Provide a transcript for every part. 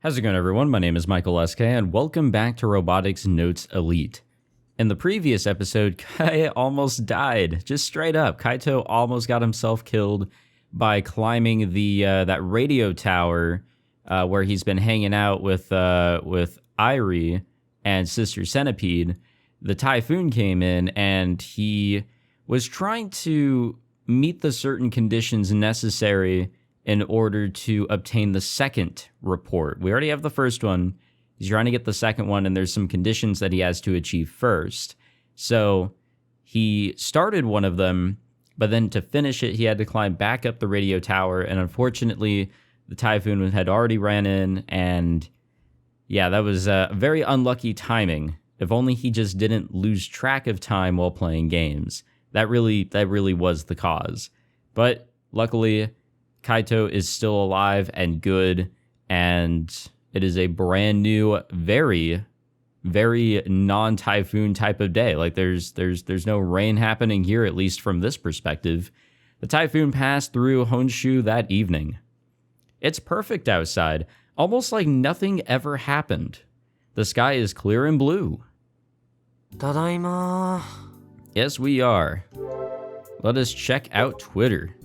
How's it going, everyone? My name is Michael SK, and welcome back to Robotics Notes Elite. In the previous episode, Kai almost died, just straight up. Kaito almost got himself killed by climbing the that radio tower where he's been hanging out with Irie and Sister Centipede. The typhoon came in, and he was trying to meet the certain conditions necessary in order to obtain the second report. We already have the first one. He's trying to get the second one, and there's some conditions that he has to achieve first. So he started one of them, but then to finish it, he had to climb back up the radio tower, and unfortunately, the typhoon had already ran in, and yeah, that was very unlucky timing. If only he just didn't lose track of time while playing games. That really was the cause. But luckily, Kaito is still alive and good, and it is a brand new, very, very non-typhoon type of day. Like there's no rain happening here, at least from this perspective. The typhoon passed through Honshu that evening. It's perfect outside, almost like nothing ever happened. The sky is clear and blue. Tadaima. Yes, we are. Let us check out Twitter.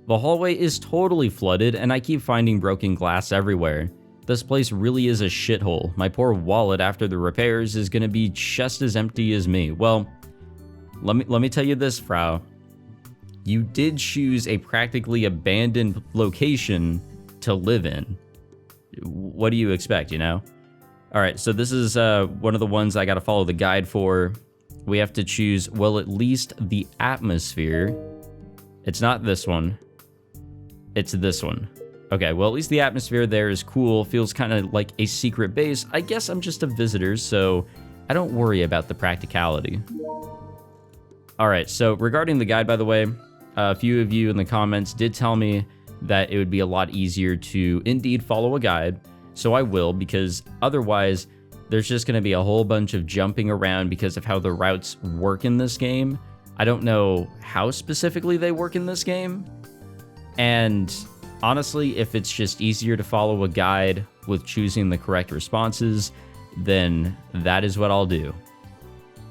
The hallway is totally flooded, and I keep finding broken glass everywhere. This place really is a shithole. My poor wallet after the repairs is gonna be just as empty as me. Well, let me tell you this, Frau. You did choose a practically abandoned location to live in. What do you expect, you know? Alright, so this is one of the ones I gotta follow the guide for. We have to choose, well, at least the atmosphere. It's not this one. It's this one. Okay, well, at least the atmosphere there is cool. Feels kind of like a secret base. I guess I'm just a visitor, so I don't worry about the practicality. Alright, so regarding the guide, by the way, a few of you in the comments did tell me that it would be a lot easier to indeed follow a guide. So I will, because otherwise there's just going to be a whole bunch of jumping around because of how the routes work in this game. I don't know how specifically they work in this game. And honestly, if it's just easier to follow a guide with choosing the correct responses, then that is what I'll do.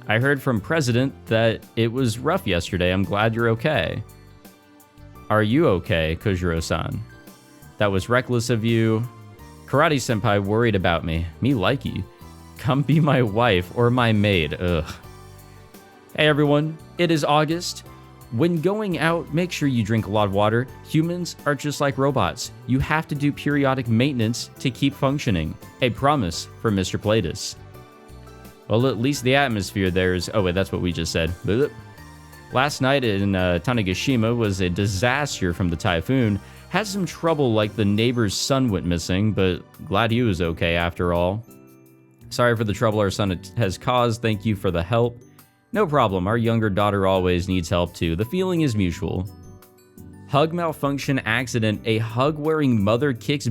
I heard from President that it was rough yesterday. I'm glad you're okay. Are you okay, Kojiro-san? That was reckless of you. Karate-senpai worried about me. Me likey. Come be my wife or my maid. Ugh. Hey everyone, it is August. When going out, make sure you drink a lot of water. Humans are just like robots. You have to do periodic maintenance to keep functioning. A promise from Mr. Platus. Well, at least the atmosphere there is... Oh wait, that's what we just said. Last night in Tanegashima was a disaster from the typhoon. Had some trouble like the neighbor's son went missing, but glad he was okay after all. Sorry for the trouble our son has caused. Thank you for the help. No problem, our younger daughter always needs help too. The feeling is mutual. Hug malfunction accident. A hug-wearing mother kicks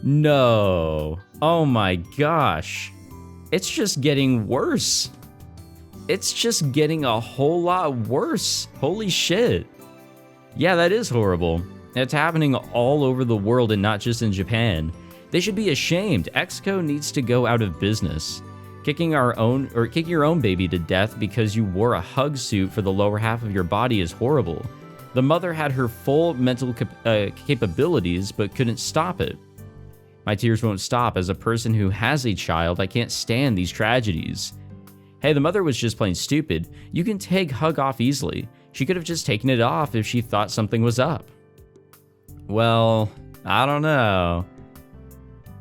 No. Oh my gosh. It's just getting worse. It's just getting a whole lot worse. Holy shit. Yeah, that is horrible. It's happening all over the world and not just in Japan. They should be ashamed. Exco needs to go out of business. Kicking your own baby to death because you wore a hug suit for the lower half of your body is horrible. The mother had her full mental capabilities but couldn't stop it. My tears won't stop. As a person who has a child, I can't stand these tragedies. Hey, the mother was just plain stupid. You can take hug off easily. She could have just taken it off if she thought something was up. Well, I don't know.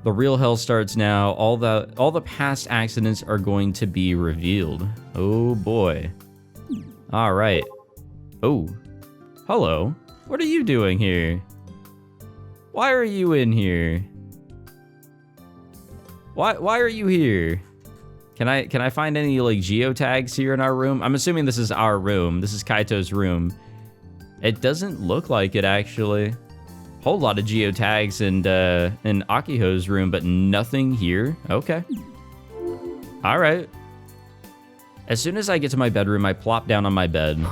The real hell starts now. All the past accidents are going to be revealed. Oh boy. All right. Oh. Hello. What are you doing here? Why are you in here? Why are you here? Can I find any like geotags here in our room? I'm assuming this is our room. This is Kaito's room. It doesn't look like it actually. Whole lot of geotags in Akiho's room, but nothing here. Okay. All right. As soon as I get to my bedroom, I plop down on my bed.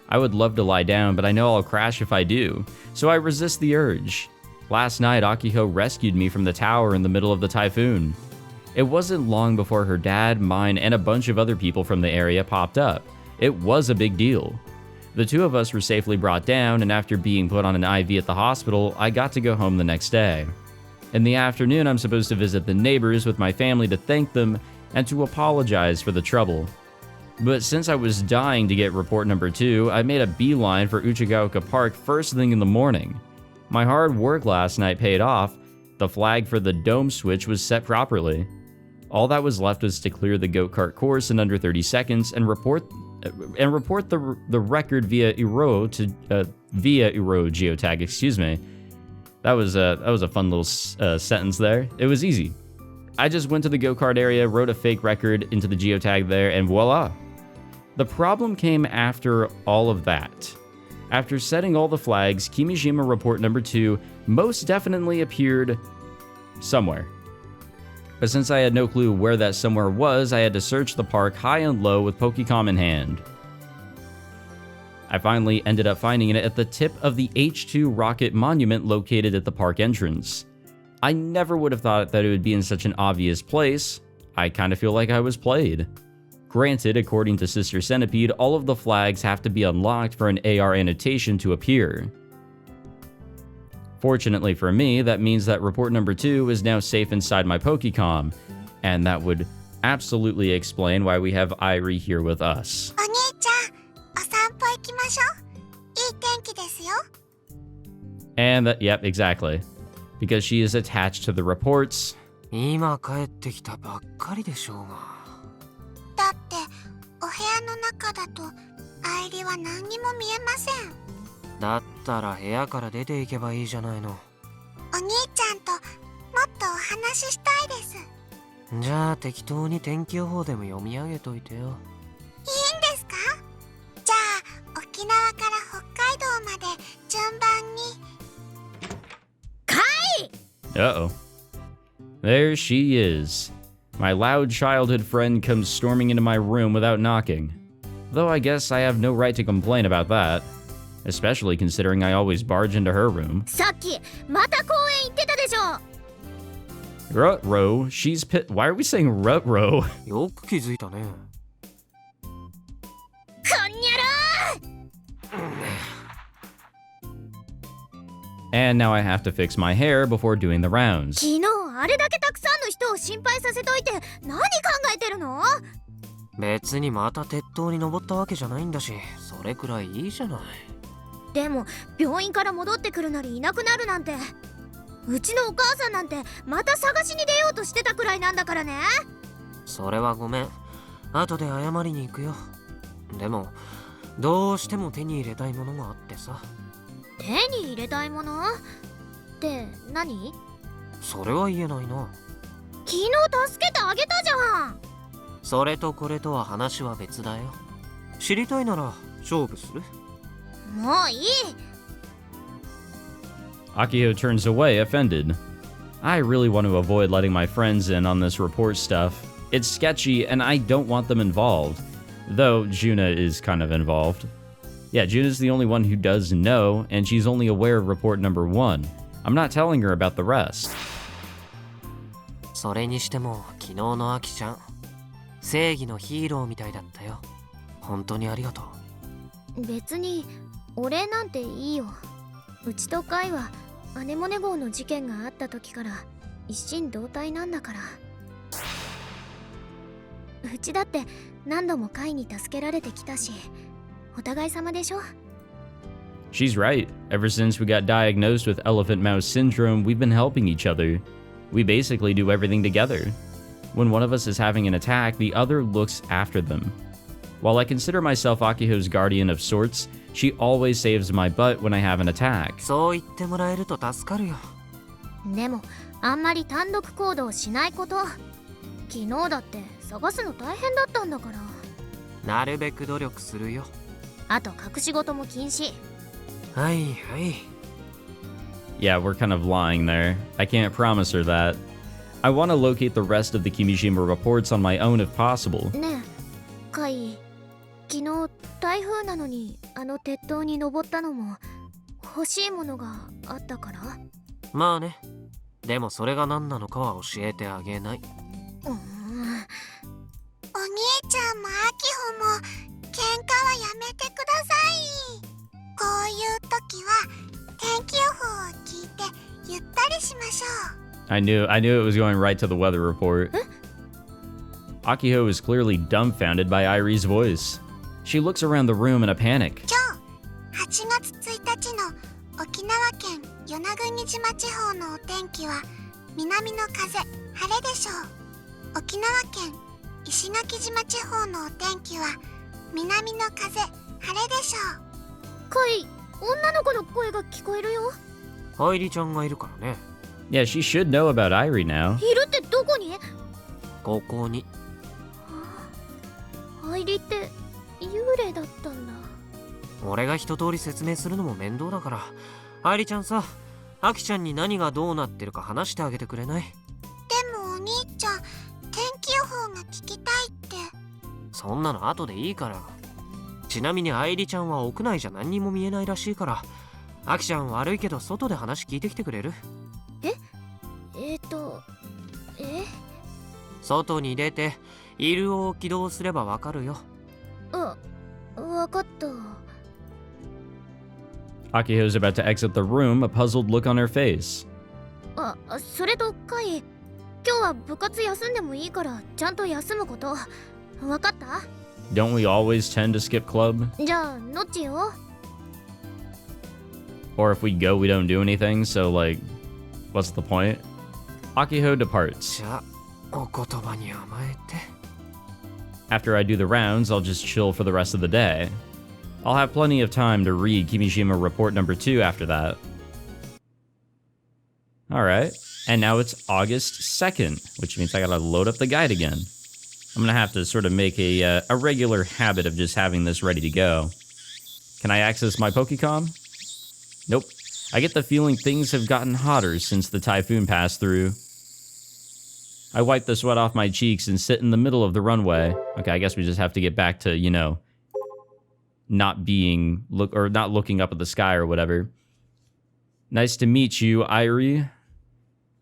I would love to lie down, but I know I'll crash if I do, so I resist the urge. Last night, Akiho rescued me from the tower in the middle of the typhoon. It wasn't long before her dad, mine, and a bunch of other people from the area popped up. It was a big deal. The two of us were safely brought down, and after being put on an IV at the hospital, I got to go home the next day. In the afternoon, I'm supposed to visit the neighbors with my family to thank them and to apologize for the trouble. But since I was dying to get report number 2, I made a beeline for Uchigaoka Park first thing in the morning. My hard work last night paid off. The flag for the dome switch was set properly. All that was left was to clear the go-kart course in under 30 seconds and report the record via Uro geotag. Excuse me. That was a fun little sentence there. It was easy. I just went to the go-kart area, wrote a fake record into the geotag there, and voila. The problem came after all of that. After setting all the flags, Kimijima Report number 2 most definitely appeared somewhere. But since I had no clue where that somewhere was, I had to search the park high and low with Pokecom in hand. I finally ended up finding it at the tip of the H2 rocket monument located at the park entrance. I never would have thought that it would be in such an obvious place. I kind of feel like I was played. Granted, according to Sister Centipede, all of the flags have to be unlocked for an AR annotation to appear. Fortunately for me, that means that report number 2 is now safe inside my Pokecom, and that would absolutely explain why we have Irie here with us. And that, yep, exactly. Because she is attached to the reports. 今帰ってきたばっかりでしょうが。だってお部屋の中だと愛理は何にも見えません。だったら部屋から出ていけばいいじゃないの。お兄ちゃんともっとお話ししたいです。じゃあ適当に天気予報でも読み上げといてよ。いいんですか？じゃあ沖縄から北海道まで順番に。Uh-oh. There she is. My loud childhood friend comes storming into my room without knocking. Though I guess I have no right to complain about that. Especially considering I always barge into her room. さっきまた公園行ってたでしょ。Rut-row, she's pit. Why are we saying rut-row? よく気づいたね。こんにゃろー。And now I have to fix my hair before doing the rounds. 昨日あれだけたくさんの人を心配させといて何考えてるの？別にまた鉄塔に登ったわけじゃないんだし、それくらいいいじゃない。でも病院から戻ってくるなりいなくなるなんて、うちのお母さんなんてまた探しに出ようとしてたくらいなんだからね。それはごめん。後で謝りに行くよ。でもどうしても手に入れたいものがあってさ。手に入れたいものって何？それは言えないな。昨日助けてあげたじゃん。それとこれとは話は別だよ。知りたいなら勝負する？もういい。Akiho turns away, offended. I really want to avoid letting my friends in on this report stuff. It's sketchy and I don't want them involved. Though Juna is kind of involved. Yeah, Juna's the only one who does know, and she's only aware of report number 1. I'm not telling her about the rest. それにしても昨日のアキちゃん、正義のヒーローみたいだったよ。本当にありがとう。別にお礼なんていいよ。うちとカイはアネモネ号の事件があった時から一心同体なんだから。うちだって何度もカイに助けられてきたし、お互い様でしょ。She's right. Ever since we got diagnosed with elephant mouse syndrome, we've been helping each other. We basically do everything together. When one of us is having an attack, the other looks after them. While I consider myself Akiho's guardian of sorts, she always saves my butt when I have an attack. そう言ってもらえると助かるよ。でもあんまり単独行動しないこと。昨日だって探すの大変だったんだから。なるべく努力するよ。あと隠し事も禁止。はいはい。Yeah, we're kind of lying there. I can't promise her that. I want to locate the rest of the Kimijima reports on my own if possible. ねえ、カイ、昨日台風なのにあの鉄塔に登ったのも欲しいものがあったから？まあね。でもそれが何なのかは教えてあげない。うーん。お兄ちゃんもアキホも喧嘩はやめてください。こういう時は天気予報を聞いてゆったりしましょう。 I knew it was going right to the weather report. Akiho is clearly dumbfounded by Irie's voice. She looks around the room in a panic. 今日8月1日の沖縄県与那国島地方のお天気は南の風、晴れでしょう。沖縄県石垣島地方のお天気は南の風、晴れでしょう。カイ、女の子の声が聞こえるよ。愛梨ちゃんがいるからね。Yeah, she should know about Irie now. いるってどこに？ここに。アイリって幽霊だったんだ。俺が一通り説明するのも面倒だから、愛梨ちゃんさ、アキちゃんに何がどうなってるか話してあげてくれない？でもお兄ちゃん、天気予報が聞きたいって。そんなの後でいいから。ちなみに愛梨ちゃんは屋内じゃ何にも見えないらしいから、アキちゃん悪いけど外で話聞いてきてくれる？外に出てイルを起動すればわかるよ。わかった。 Akiho's about to exit the room, a puzzled look on her face. それとカイ、今日は部活休んでもいいからちゃんと休むこと。わかった？ Don't we always tend to skip club? じゃあノッチよ。 Or if we go, we don't do anything, so like, what's the point? Akiho departs. じゃあお言葉に甘えて。 After I do the rounds, I'll just chill for the rest of the day. I'll have plenty of time to read Kimijima Report number 2 after that. Alright, and now it's August 2nd, which means I gotta load up the guide again. I'm gonna have to sort of make a regular habit of just having this ready to go. Can I access my Pokecom? Nope. I get the feeling things have gotten hotter since the typhoon passed through. I wipe the sweat off my cheeks and sit in the middle of the runway. Okay, I guess we just have to get back to, you know, not looking up at the sky or whatever. Nice to meet you, Irie.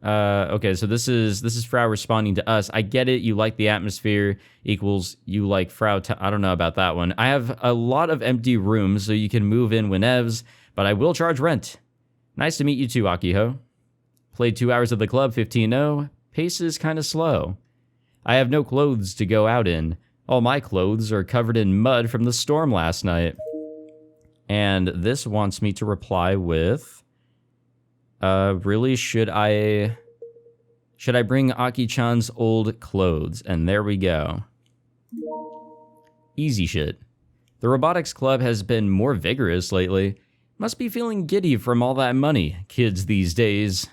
Okay, so this is Frau responding to us. I get it, you like the atmosphere equals you like Frau. I don't know about that one. I have a lot of empty rooms, so you can move in whenevs, but I will charge rent. Nice to meet you too, Akiho. Played 2 hours of the club, 15-0. Pace is kind of slow. I have no clothes to go out in. All my clothes are covered in mud from the storm last night. And this wants me to reply with... really, should I bring Aki-chan's old clothes? And there we go. Easy shit. The Robotics Club has been more vigorous lately. Must be feeling giddy from all that money, kids these days.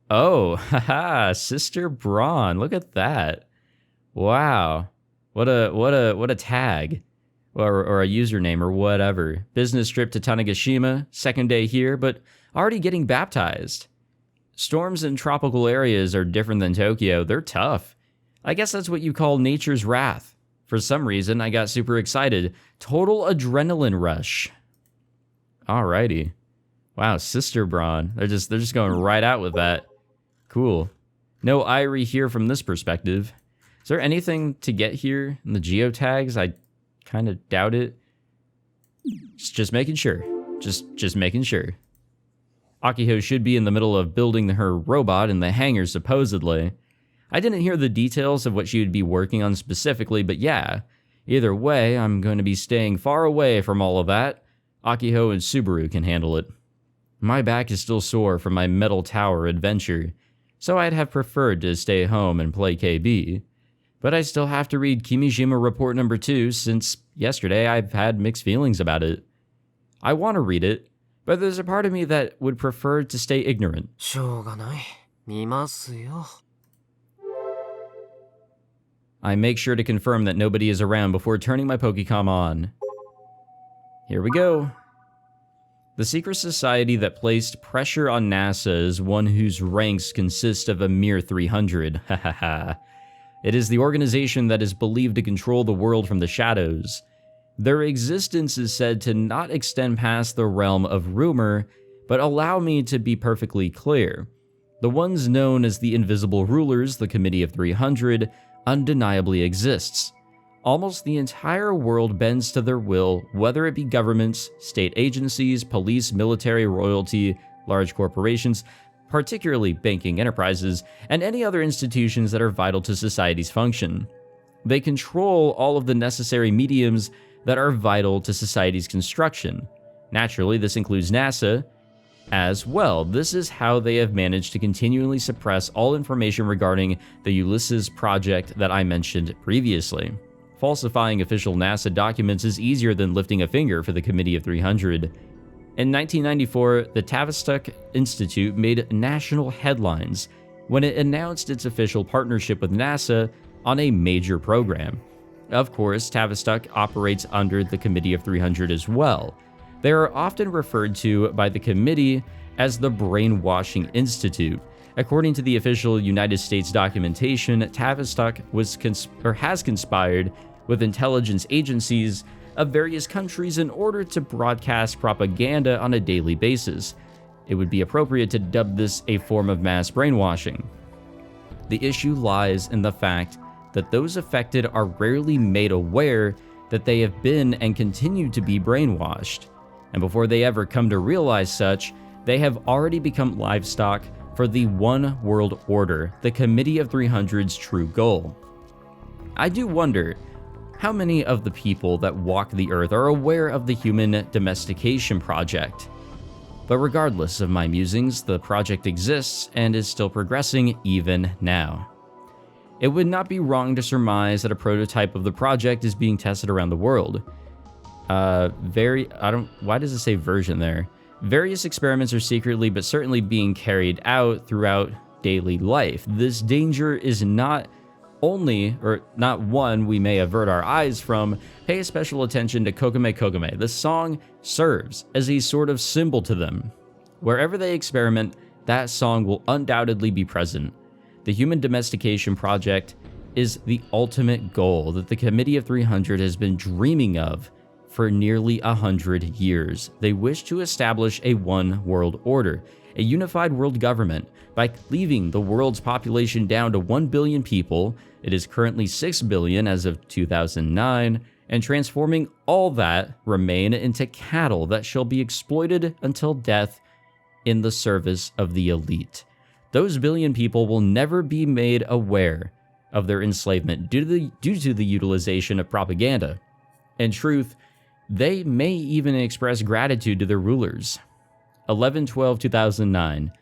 Oh, haha, Sister Braun, look at that. Wow. What a tag. Or a username or whatever. Business trip to Tanegashima, second day here, but already getting baptized. Storms in tropical areas are different than Tokyo. They're tough. I guess that's what you call nature's wrath. For some reason, I got super excited. Total adrenaline rush. Alrighty. Wow, Sister Braun. They're just going right out with that. Cool. No Irie here from this perspective. Is there anything to get here in the geotags? I kind of doubt it. Just making sure. Just making sure. Akiho should be in the middle of building her robot in the hangar, supposedly. I didn't hear the details of what she would be working on specifically, but yeah. Either way, I'm going to be staying far away from all of that. Akiho and Subaru can handle it. My back is still sore from my metal tower adventure, so I'd have preferred to stay home and play KB. But I still have to read Kimijima Report number 2 since yesterday I've had mixed feelings about it. I want to read it, but there's a part of me that would prefer to stay ignorant. しょうがない。見ますよ。 I make sure to confirm that nobody is around before turning my Pokecom on. Here we go. The secret society that placed pressure on NASA is one whose ranks consist of a mere 300. Hahaha. It is the organization that is believed to control the world from the shadows. Their existence is said to not extend past the realm of rumor, but allow me to be perfectly clear. The ones known as the Invisible Rulers, the Committee of 300, undeniably exists. Almost the entire world bends to their will, whether it be governments, state agencies, police, military, royalty, large corporations, particularly banking enterprises, and any other institutions that are vital to society's function. They control all of the necessary mediums that are vital to society's construction. Naturally, this includes NASA as well. This is how they have managed to continually suppress all information regarding the Ulysses project that I mentioned previously. Falsifying official NASA documents is easier than lifting a finger for the Committee of 300. In 1994, the Tavistock Institute made national headlines when it announced its official partnership with NASA on a major program. Of course, Tavistock operates under the Committee of 300 as well. They are often referred to by the committee as the Brainwashing Institute. According to the official United States documentation, Tavistock has conspired with intelligence agencies of various countries in order to broadcast propaganda on a daily basis. It would be appropriate to dub this a form of mass brainwashing. The issue lies in the fact that those affected are rarely made aware that they have been and continue to be brainwashed. And before they ever come to realize such, they have already become livestock for the One World Order, the Committee of 300's true goal. I do wonder how many of the people that walk the earth are aware of the Human Domestication Project. But regardless of my musings, the project exists and is still progressing even now. It would not be wrong to surmise that a prototype of the project is being tested around the world. Why does it say version there? Various experiments are secretly but certainly being carried out throughout daily life. This danger is not one we may avert our eyes from. Pay special attention to Kogame Kogame. The song serves as a sort of symbol to them. Wherever they experiment, that song will undoubtedly be present. The Human Domestication Project is the ultimate goal that the Committee of 300 has been dreaming of for nearly 100 years. They wish to establish a one world order, a unified world government, by cleaving the world's population down to 1 billion people. It is currently 6 billion as of 2009, and transforming all that remain into cattle that shall be exploited until death in the service of the elite. Those billion people will never be made aware of their enslavement due to the utilization of propaganda. In truth, they may even express gratitude to their rulers. 11/12/2009.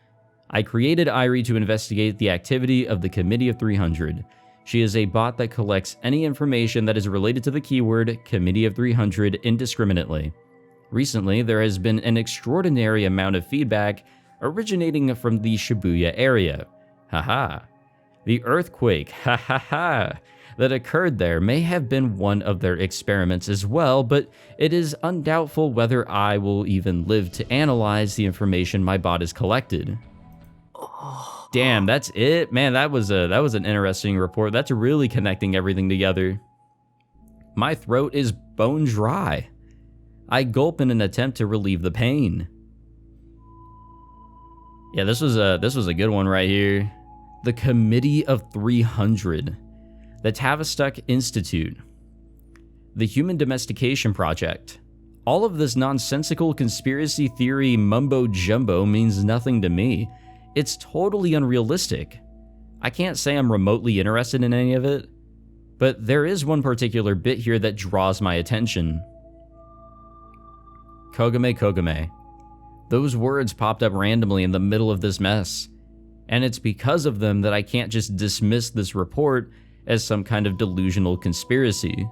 I created Irie to investigate the activity of the Committee of 300. She is a bot that collects any information that is related to the keyword Committee of 300 indiscriminately. Recently, there has been an extraordinary amount of feedback originating from the Shibuya area. Haha. The earthquake, that occurred there may have been one of their experiments as well, but it is undoubtful whether I will even live to analyze the information my bot has collected. Damn, that's it? Man, that was an interesting report. That's really connecting everything together. My throat is bone dry. I gulp in an attempt to relieve the pain. Yeah, this was a good one right here. The Committee of 300. The Tavistock Institute. The Human Domestication Project. All of this nonsensical conspiracy theory mumbo-jumbo means nothing to me. It's totally unrealistic. I can't say I'm remotely interested in any of it, but there is one particular bit here that draws my attention. Kogame Kogame. Those words popped up randomly in the middle of this mess, and it's because of them that I can't just dismiss this report as some kind of delusional conspiracy.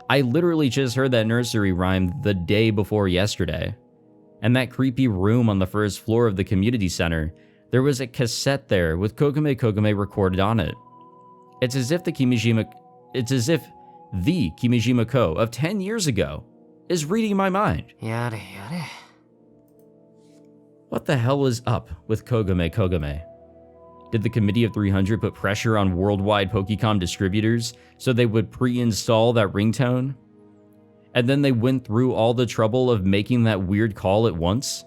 I literally just heard that nursery rhyme the day before yesterday. And that creepy room on the first floor of the community center, there was a cassette there with Kogame Kogame recorded on it. It's as if the Kimijima Co of 10 years ago is reading my mind. Yare yare. What the hell is up with Kogame Kogame? Did the Committee of 300 put pressure on worldwide Pokecom distributors so they would pre-install that ringtone? and then they went through all the trouble of making that weird call at once?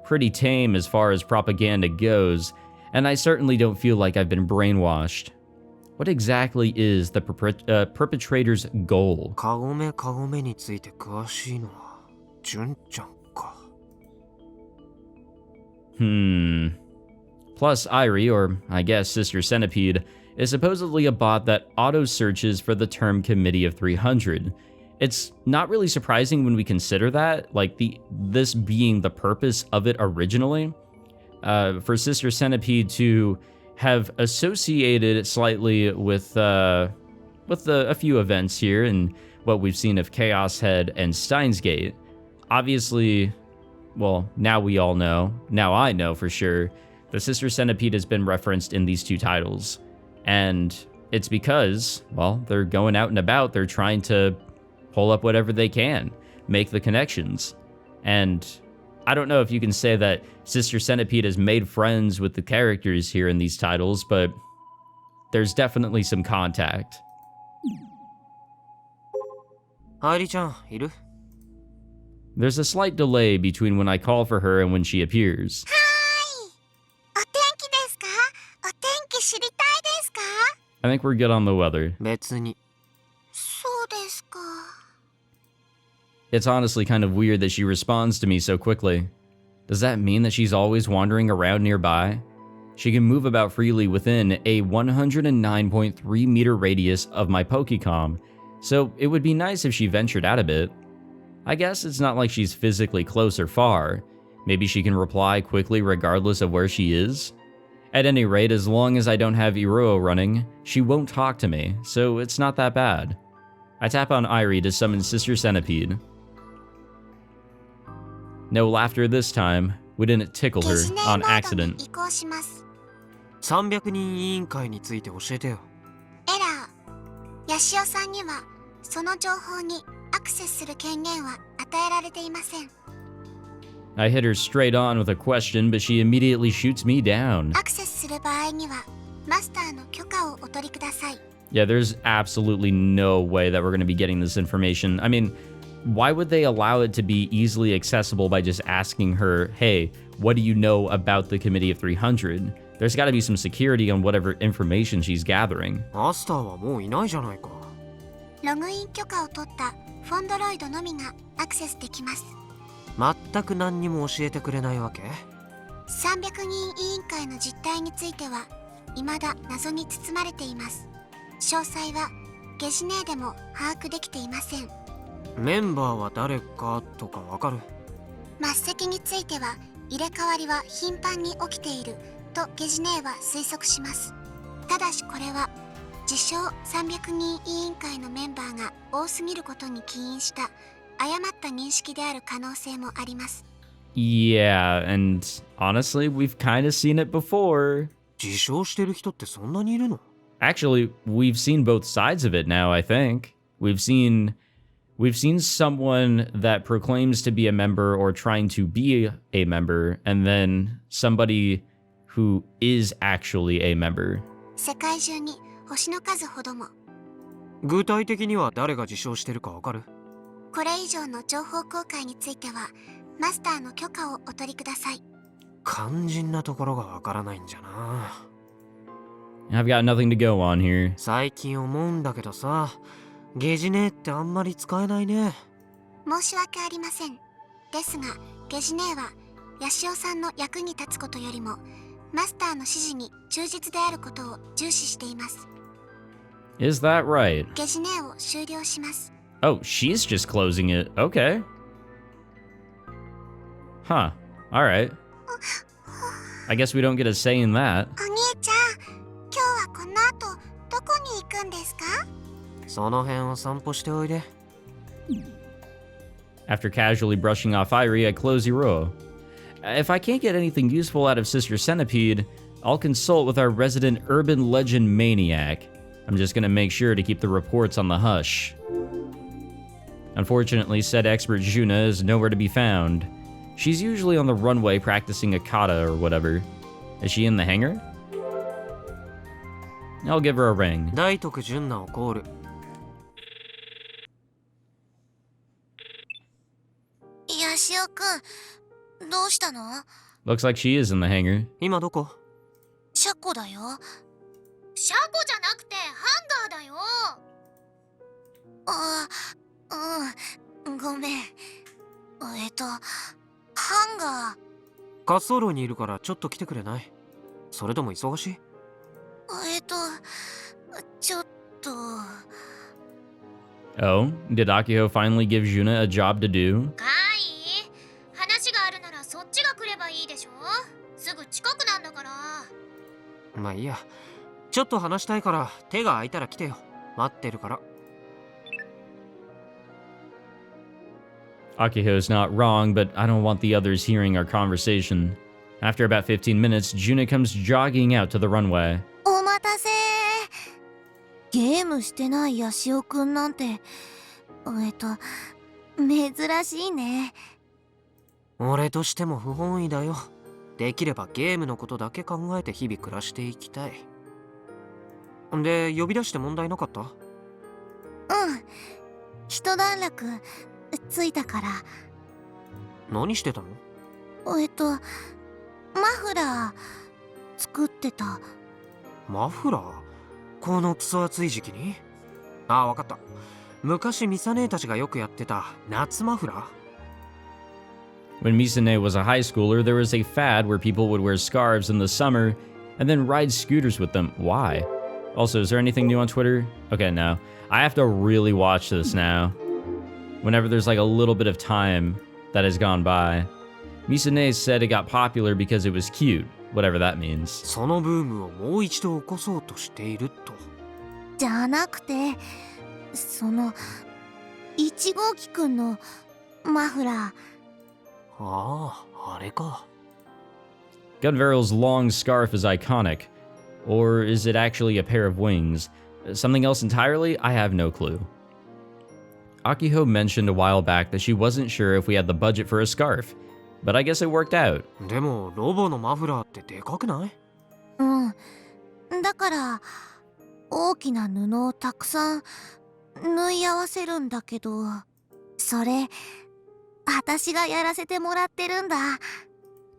Pretty tame as far as propaganda goes, and I certainly don't feel like I've been brainwashed. What exactly is the perpetrator's goal? カゴメについて詳しいのは純ちゃんか。Plus, Irie, or I guess Sister Centipede, is supposedly a bot that auto-searches for the term Committee of 300. It's not really surprising when we consider that, like this being the purpose of it originally. For Sister Centipede to have associated slightly with a few events here and what we've seen of Chaos Head and Steins Gate. Obviously, well, now we all know, now I know for sure, the Sister Centipede has been referenced in these two titles. And it's because, well, they're going out and about, they're trying to pull up whatever they can, make the connections. And I don't know if you can say that Sister Centipede has made friends with the characters here in these titles, but there's definitely some contact. 愛理ちゃん、いる？ There's a slight delay between when I call for her and when she appears. お天気ですか？お天気知りたいですか？ I think we're good on the weather. 別に。そうですか。 It's honestly kind of weird that she responds to me so quickly. Does that mean that she's always wandering around nearby? She can move about freely within a 109.3 meter radius of my Pokecom, so it would be nice if she ventured out a bit. I guess it's not like she's physically close or far. Maybe she can reply quickly regardless of where she is? At any rate, as long as I don't have Iruo running, she won't talk to me, so it's not that bad. I tap on Irie to summon Sister Centipede. No laughter this time. We didn't tickle her on accident. 移行します。300人委員会について教えてよ。エラー。ヤシオさんにはその情報にアクセスする権限は与えられていません。 I hit her straight on with a question, but she immediately shoots me down. アクセスする場合にはマスターの許可をお取りください。 Yeah, there's absolutely no way that we're going to be getting this information. I mean, why would they allow it to be easily accessible by just asking her, hey, what do you know about the Committee of 300? There's got to be some security on whatever information she's gathering. マスターはもういないじゃないか。ログイン許可を取ったPhoneDroidのみがアクセスできます。全く何にも教えてくれないわけ？ 300人委員会の実態については未だ謎に包まれています。詳細はゲジネーでも把握できていません。メンバーは誰かとかわかる？末席については入れ替わりは頻繁に起きているとゲジネーは推測します。ただしこれは自称300人委員会のメンバーが多すぎることに起因した誤った認識である可能性もあります。 Yeah, and honestly, we've kind of seen it before. 自称してる人ってそんなにいるの？ Actually, we've seen both sides of it now, I think. We've seen someone that proclaims to be a member or trying to be a member, and then somebody who is actually a member. 世界中に星の数ほども。具体的には誰が自称してるかわかる？これ以上の情報公開についてはマスターの許可をお取りください。肝心なところがわからないんじゃな。I've got nothing to go on here. 最近思うんだけどさ、ゲジネーってあんまり使えないね。申し訳ありません。ですが、ゲジネーはヤシオさんの役に立つことよりもマスターの指示に忠実であることを重視しています。 Is that right? ゲジネーを終了します。 Oh, she's just closing it. Okay. Huh. Alright. I guess we don't get a say in that. お兄ちゃん、今日はこの後どこに行くんですか？その辺を散歩しておいで。 After casually brushing off Irie, I close Iruo. If I can't get anything useful out of Sister Centipede, I'll consult with our resident urban legend maniac. I'm just gonna make sure to keep the reports on the hush. Unfortunately, said expert Juna is nowhere to be found. She's usually on the runway practicing a kata or whatever. Is she in the hangar? I'll give her a ring. 大徳純奈をコール。くん、どうしたの？ Looks like she is in the hangar. 今どこ？車庫だよ。車庫じゃなくてハンガーだよ。あ、ごめん。ハンガー。滑走路にいるからちょっと来てくれない？それとも忙しい？ちょっと。Oh, did Akiho finally give Juna a job to do? かい、話があるならそっちが来ればいいでしょ。すぐ近くなんだから。まあいいや。ちょっと話したいから手が空いたら来てよ。待ってるから。Akiho's not wrong, but I don't want the others hearing our conversation. After about 15 minutes, Juna comes jogging out to the runway. お待たせ。ゲームしてないヤシオくんなんて、珍しいね。俺としても不本意だよ。できればゲームのことだけ考えて日々暮らしていきたい。で、呼び出して問題なかった？一段落ついたから。何してたの？マフラー作ってた。マフラー？このクソ暑い時期に？ああ、わかった。昔ミサ姉たちがよくやってた夏マフラー。When Misane was a high schooler, there was a fad where people would wear scarves in the summer and then ride scooters with them. Why? Also, is there anything new on Twitter? Okay, no. I have to really watch this now. Whenever there's like a little bit of time that has gone by. Misane said it got popular because it was cute, whatever that means. そのブームをもう一度起こそうとしていると。じゃなくて、1号機くんのマフラー。ああ、あれか。Gunveral's long scarf is iconic. Or is it actually a pair of wings? Something else entirely? I have no clue. Akiho mentioned a while back that she wasn't sure if we had the budget for a scarf, but I guess it worked out. でもロボのマフラーってでかくない？だから大きな布をたくさん縫い合わせるんだけど、それ私がやらせてもらってるんだ。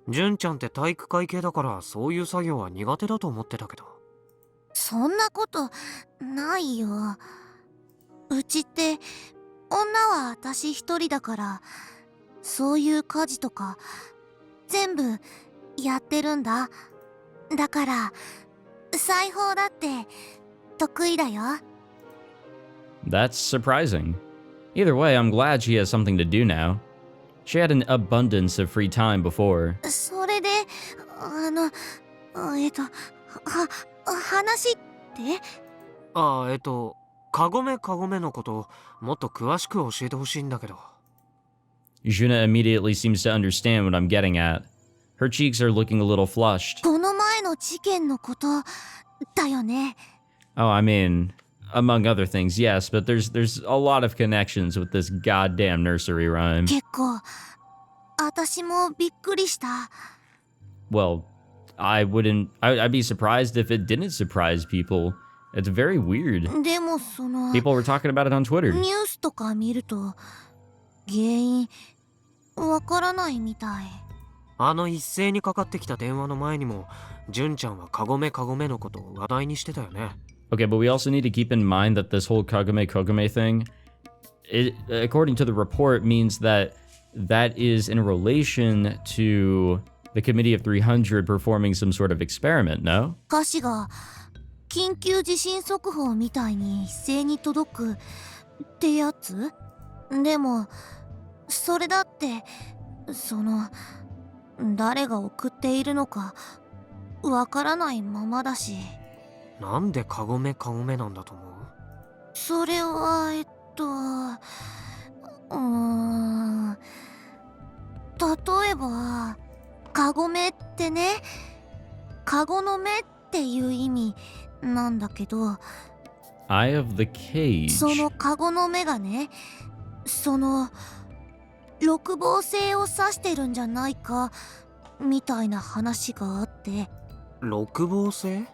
純ちゃんって体育会系だからそういう作業は苦手だと思ってたけど。そんなことないよ。うちって女は私一人だから、そういう家事とか全部やってるんだ。だから裁縫だって得意だよ。That's surprising. Either way, I'm glad she has something to do now. She had an abundance of free time before. それで、話って？カゴメのこともっと詳しく教えてほしいんだけど。Juna immediately seems to understand what I'm getting at. Her cheeks are looking a little flushed. この前の事件のことだよね。Oh, I mean, among other things, yes, but there's a lot of connections with this goddamn nursery rhyme. 結構私もびっくりした。Well, I'd be surprised if it didn't surprise people. It's very weird. でもPeople were talking about it on Twitter. ニュースとか見ると原因わからないみたい。一斉にかかってきた電話の前にも、純ちゃんはカゴメのことを話題にしてたよね。Okay, but we also need to keep in mind that this whole Kagome thing, according to the report, means that is in relation to the Committee of 300 performing some sort of experiment, no? 歌詞が緊急地震速報みたいに一斉に届くってやつ？でもそれだって誰が送っているのかわからないままだし。なんでカゴメなんだと思う？それは例えばカゴメってね、カゴの目っていう意味なんだけど、 Eye of the cage. そのカゴの目がね、六芒星を指してるんじゃないかみたいな話があって。六芒星？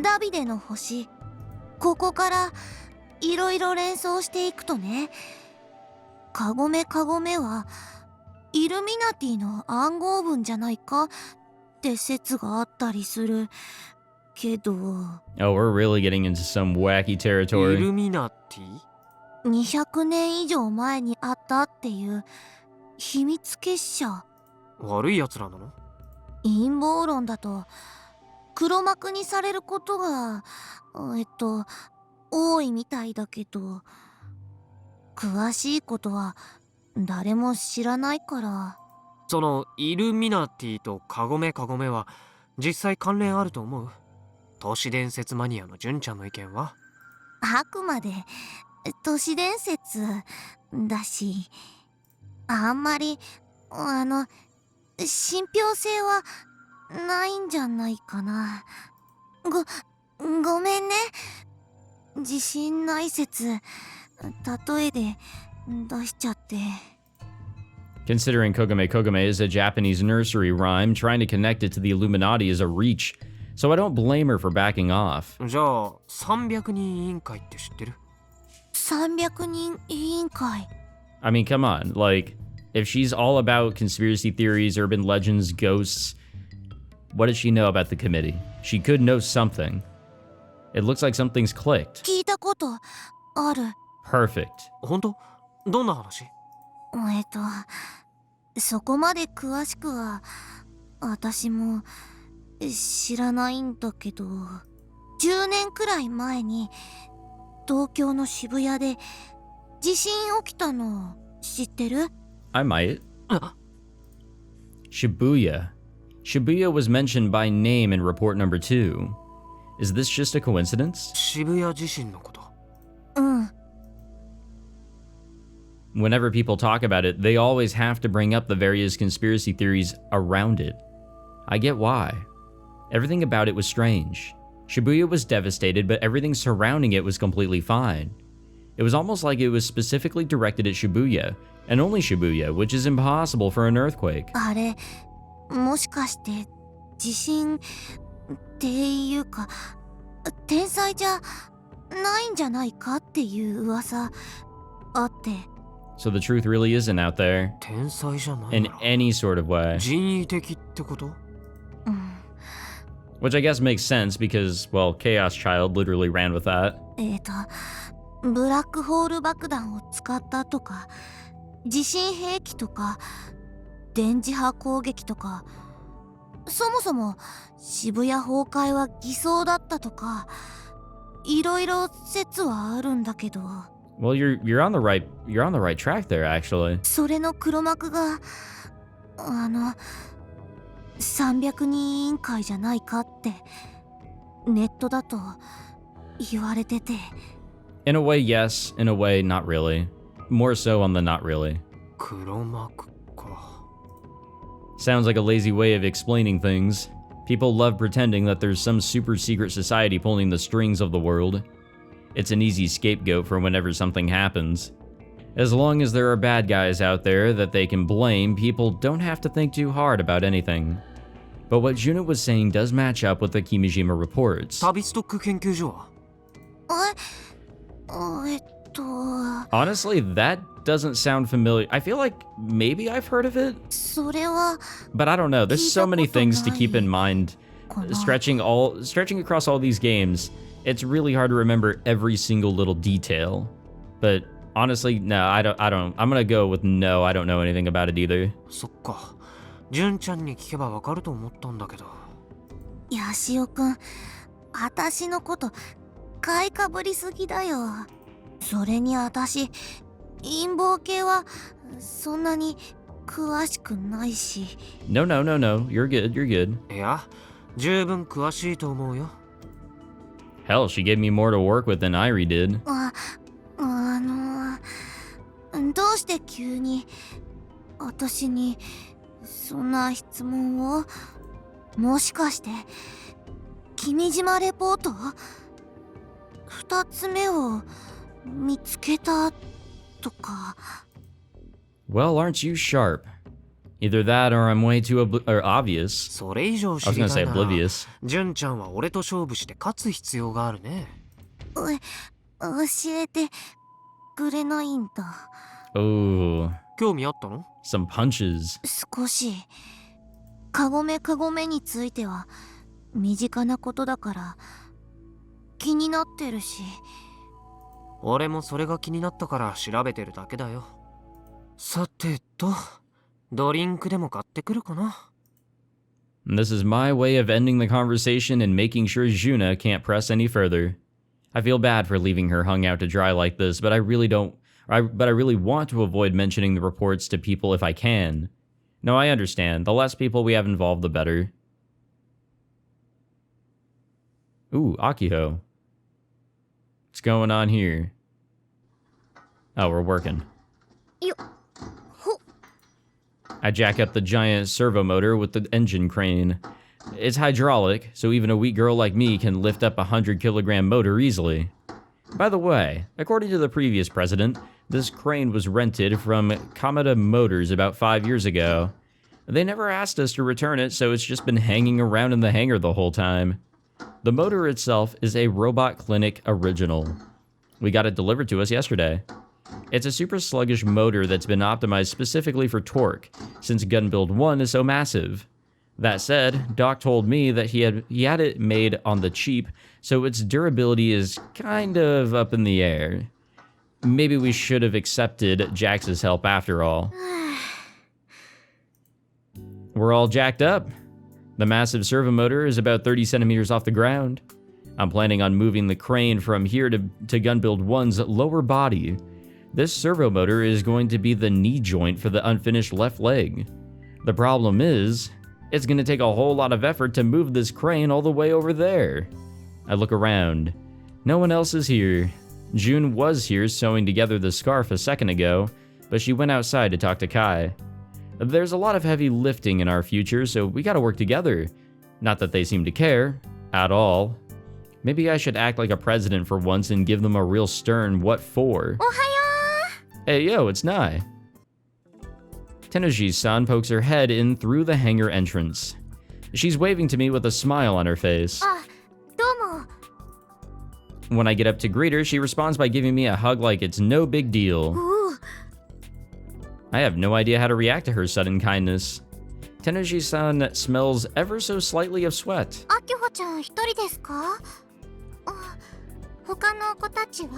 ダビデの星。ここからいろいろ連想していくとね、カゴメはイルミナティの暗号文じゃないかって説があったりするけど、 Oh, we're really getting into some wacky イ territory. ルミナティ200年以上前にあったっていう秘密結社。悪い奴らなの？陰謀論だと黒幕にされることが多いみたいだけど、詳しいことは誰も知らないから。そのイルミナティとカゴメは実際関連あると思う？都市伝説マニアの純ちゃんの意見は？あくまで都市伝説だし、あんまり信憑性はないんじゃないかな。ごめんね。自信ない説例えで出しちゃって。 Considering Kogame is a Japanese nursery rhyme, trying to connect it to the Illuminati is a reach, so I don't blame her for backing off. じゃあ300人委員会って知ってる300人委員会。 I mean, come on, like, if she's all about conspiracy theories, urban legends, ghosts, what does she know about the committee? She could know something. It looks like something's clicked. 聞いたことある。 Perfect. 本当？どんな話？そこまで詳しくは私も知らないんだけど、10年くらい前に東京の渋谷で地震起きたの知ってる？ I might. Shibuya. Shibuya was mentioned by name in report number 2. Is this just a coincidence? 渋谷地震のこと。うん。 Whenever people talk about it, they always have to bring up the various conspiracy theories around it. I get why. Everything about it was strange. Shibuya was devastated, but everything surrounding it was completely fine. It was almost like it was specifically directed at Shibuya, and only Shibuya, which is impossible for an earthquake. あれ、もしかして地震っていうか天災じゃないんじゃないかっていう噂あって。 So the truth really isn't out there, 天才じゃない in なら any sort of way. 人為的ってこと？ Which I guess makes sense because, well, Chaos Child literally ran with that. ブラックホール爆弾を使ったとか、地震兵器とか、電磁波攻撃とか、そもそも渋谷崩壊は偽装だったとか、いろいろ説はあるんだけど。 Well, you're on the right track there, actually. それの黒幕が300人委員会じゃないかってネットだと言われてて。 In a way, yes. In a way, not really. More so on the not really. 黒幕か。 Sounds like a lazy way of explaining things. People love pretending that there's some super secret society pulling the strings of the world. It's an easy scapegoat for whenever something happens. As long as there are bad guys out there that they can blame, people don't have to think too hard about anything. But what Junit was saying does match up with the Kimijima reports. 旅ストック研究所は？ Honestly, that doesn't sound familiar. I feel like maybe I've heard of it, それは but I don't know. There's so many things to keep in mind. かな。 Stretching across all these games, it's really hard to remember every single little detail. But honestly, no, I don't. I'm gonna go with no. I don't know anything about it either. そっか。純ちゃんに聞けばわかると思ったんだけど。ヤシオくん、私のこと買いかぶりすぎだよ。それに私、陰謀系はそんなに詳しくないし。 No. You're good. You're good. いや、十分詳しいと思うよ。Hell, she gave me more to work with than Irie did. どうして急に私にそんな質問を？もしかして君島レポート2つ目を見つけたとか。 Well, aren't you sharp? Either that or I'm way too obvious. それ以上知 I was り gonna た say いなら、 oblivious. 純ちゃんは俺と勝負して勝つ必要があるね。教えてくれないんだ。Oh, 興味あったの？ some punches. 少しカゴメについては身近なことだから気になってるし。俺もそれが気になったから調べてるだけだよ。さてと、ドリンクでも買ってくるかな。 This is my way of ending the conversation and making sure Juna can't press any further. I feel bad for leaving her hung out to dry like this, but I really want to avoid mentioning the reports to people if I can. No, I understand. The less people we have involved, the better. Ooh, Akiho. What's going on here? Oh, we're working. I jack up the giant servo motor with the engine crane. It's hydraulic, so even a weak girl like me can lift up a 100-kilogram motor easily. By the way, according to the previous president, this crane was rented from Kamada Motors about 5 years ago. They never asked us to return it, so it's just been hanging around in the hangar the whole time. The motor itself is a Robot Clinic original. We got it delivered to us yesterday. It's a super sluggish motor that's been optimized specifically for torque, since Gun Build 1 is so massive. That said, Doc told me that he had it made on the cheap, so its durability is kind of up in the air. Maybe we should have accepted Jax's help after all. We're all jacked up. The massive servo motor is about 30 centimeters off the ground. I'm planning on moving the crane from here to Gun Build 1's lower body. This servo motor is going to be the knee joint for the unfinished left leg. The problem is, it's going to take a whole lot of effort to move this crane all the way over there. I look around. No one else is here. June was here sewing together the scarf a second ago, but she went outside to talk to Kai. There's a lot of heavy lifting in our future, so we gotta work together. Not that they seem to care. At all. Maybe I should act like a president for once and give them a real stern what for. Ohayo! Hey yo, it's Nai. Tenoji-san pokes her head in through the hangar entrance. She's waving to me with a smile on her face. Domo. When I get up to greet her, she responds by giving me a hug like it's no big deal. Ooh. I have no idea how to react to her sudden kindness. Tenoji-san smells ever so slightly of sweat. Akiho-chan 一人ですか？他の子たちは？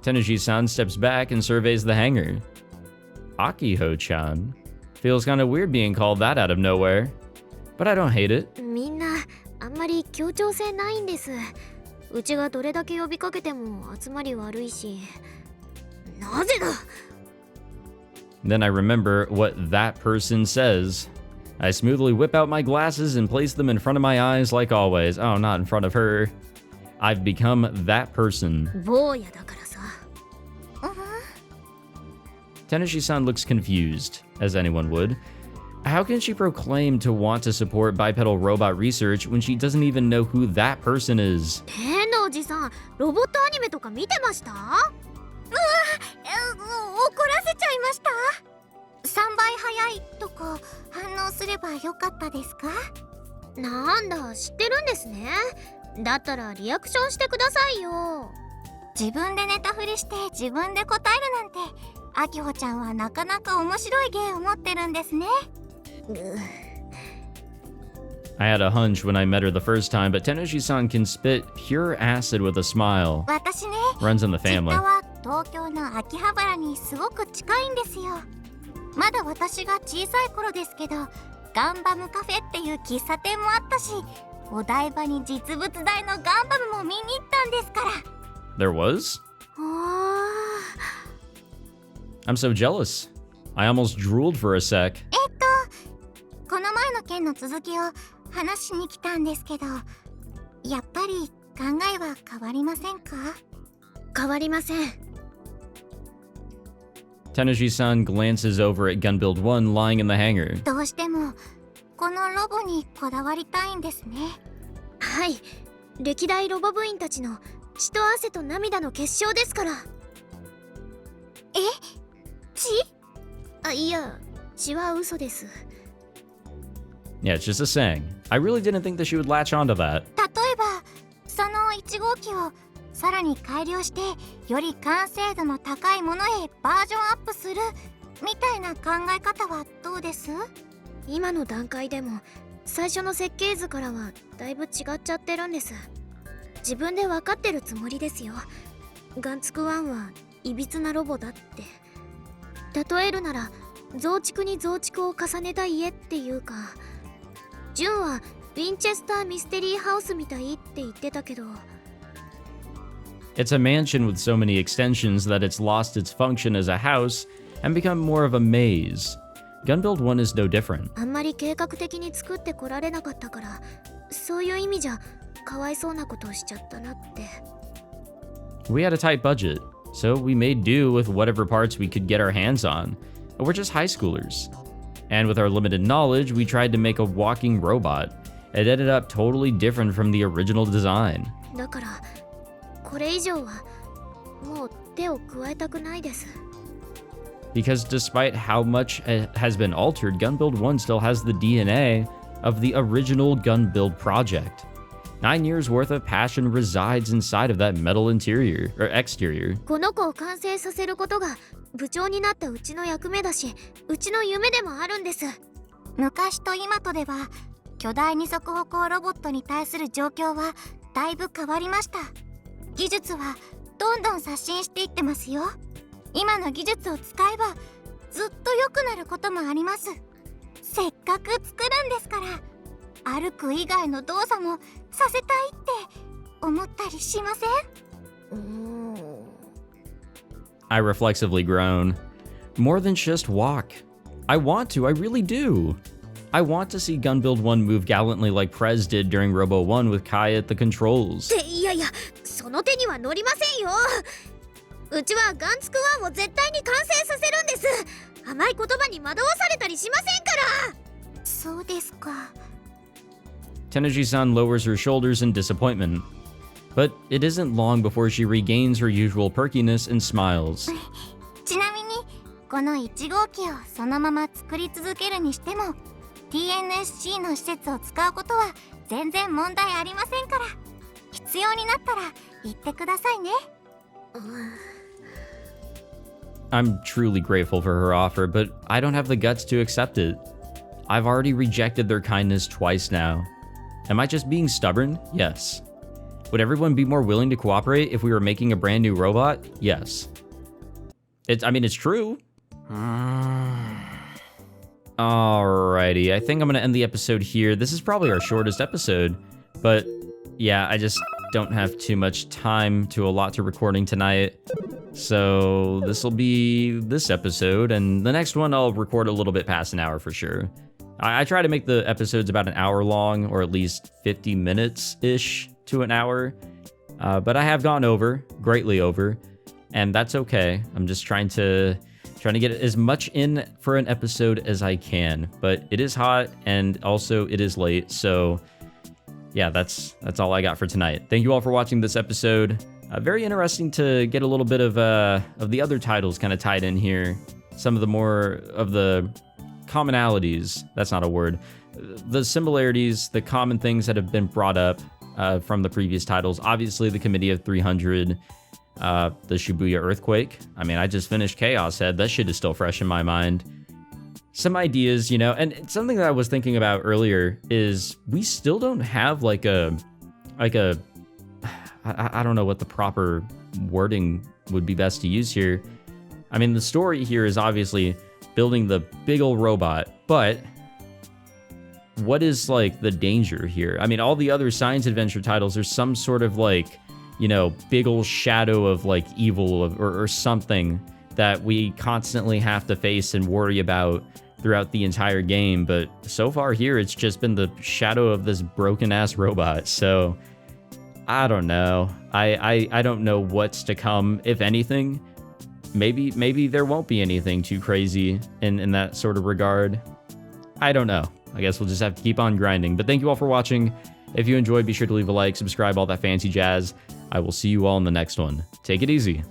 Tenoji-san steps back and surveys the hangar. Akiho-chan? Feels kinda weird being called that out of nowhere. But I don't hate it. みんなあんまり協調性ないんです。うちがどれだけ呼びかけても集まり悪いし。なぜだ？ Then I remember what that person says. I smoothly whip out my glasses and place them in front of my eyes like always. Oh, not in front of her. I've become that person. 坊やだからさ。Tenoshi-san looks confused, as anyone would. How can she proclaim to want to support bipedal robot research when she doesn't even know who that person is? 天のおじさん、ロボットアニメとか見てました？怒らせちゃいました。3倍早いとか反応すればよかったですか？なんだ、知ってるんですね。だったらリアクションしてくださいよ。自分でネタ振りして自分で答えるなんて、あきほちゃんはなかなか面白い芸を持ってるんですね。I had a hunch when I met her the first time, but Tenoshi-san can spit pure acid with a smile. 私ね、 Runs in the 実 family. 家は東京の秋葉原にすごく近いんですよ。まだ私が小さい頃ですけど、ガンバムカフェっていう喫茶店もあったし、お台場に実物大のガンバムも見に行ったんですから。There was? I'm so jealous. I almost drooled for a sec. この前の件の続きを話しに来たんですけど、やっぱり考えは変わりませんか？変わりません。Tenoshi-san glances over at Gun Build 1 lying in the hangar. どうしてもこのロボにこだわりたいんですね。はい、歴代ロボ部員たちの血と汗と涙の結晶ですから。え？血？あ、いや、血は嘘です。Yeah, it's just a saying. I really didn't think that she would latch onto that. 例えばその1号機をさららに改良してより完成度の高いものへバージョンアップするみたいな考え方はどうです？今の段階でも最初の設計図からはだいぶ違っちゃってるんです。自分で分かってるつもりですよ。ガンツク1はいびつなロボだって。例えるなら増築に増築を重ねた家っていうか、ジュンはウィンチェスターミステリーハウスみたいって言ってたけど。 It's a mansion with so many extensions that it's lost its function as a house and become more of a maze. Gunbuild 1 is no different. あんまり計画的に作ってこられなかったから、そういう意味じゃかわいそうなことをしちゃったなって。 We had a tight budget, so we made do with whatever parts we could get our hands on. We're just high schoolers. And with our limited knowledge, we tried to make a walking robot. It ended up totally different from the original design. だからこれ以上はもう手を加えたくないです。 Because despite how much has been altered, Gunbuild 1 still has the DNA of the original Gunbuild project. 9 years worth of passion resides inside of that metal interior, or exterior. この子を完成させることが部長になったうちの役目だし、うちの夢でもあるんです。昔と今とでは巨大二足歩行ロボットに対する状況はだいぶ変わりました。技術はどんどん刷新していってますよ。今の技術を使えばずっと良くなることもあります。せっかく作るんですから、歩く以外の動作もさせたいって思ったりしません？I reflexively groan. More than just walk. I want to, I really do. I want to see Gunbuild 1 move gallantly like Prez did during Robo 1 with Kai at the controls. いやいや、その手には乗りませんよ。うちはガンツク1を絶対に完成させるんです。甘い言葉に惑わされたりしませんから。そうですか。Teneji-san lowers her shoulders in disappointment. But it isn't long before she regains her usual perkiness and smiles. ちなみにこの1号機をそのまま作り続けるにしても TNSC の施設を使うことは全然問題ありませんから、必要になったら言ってくださいね。I'm truly grateful for her offer, but I don't have the guts to accept it. I've already rejected their kindness twice now. Am I just being stubborn? Yes. Would everyone be more willing to cooperate if we were making a brand new robot? Yes. It's true. Alrighty, I think I'm gonna end the episode here. This is probably our shortest episode, but yeah, I just don't have too much time to allot to recording tonight. So this will be this episode, and the next one I'll record a little bit past an hour for sure. I try to make the episodes about an hour long, or at least 50 minutes-ish to an hour. But I have gone greatly over, and that's okay. I'm just trying to get as much in for an episode as I can. But it is hot, and also it is late, so yeah, that's all I got for tonight. Thank you all for watching this episode. Very interesting to get a little bit of the other titles kind of tied in here. Some of the more of the commonalities, that's not a word, the similarities, the common things that have been brought up from the previous titles. Obviously, the Committee of 300, the Shibuya Earthquake. I mean, I just finished Chaos Head. That shit is still fresh in my mind. Some ideas, you know, and something that I was thinking about earlier is we still don't have like a I don't know what the proper wording would be best to use here. I mean, the story here is obviously building the big old robot, but what is like the danger here? I mean, all the other science adventure titles are some sort of like, you know, big old shadow of like evil or something that we constantly have to face and worry about throughout the entire game. But so far here, it's just been the shadow of this broken ass robot. So I don't know. I don't know what's to come, if anything. Maybe there won't be anything too crazy in that sort of regard. I don't know. I guess we'll just have to keep on grinding. But thank you all for watching. If you enjoyed, be sure to leave a like, subscribe, all that fancy jazz. I will see you all in the next one. Take it easy.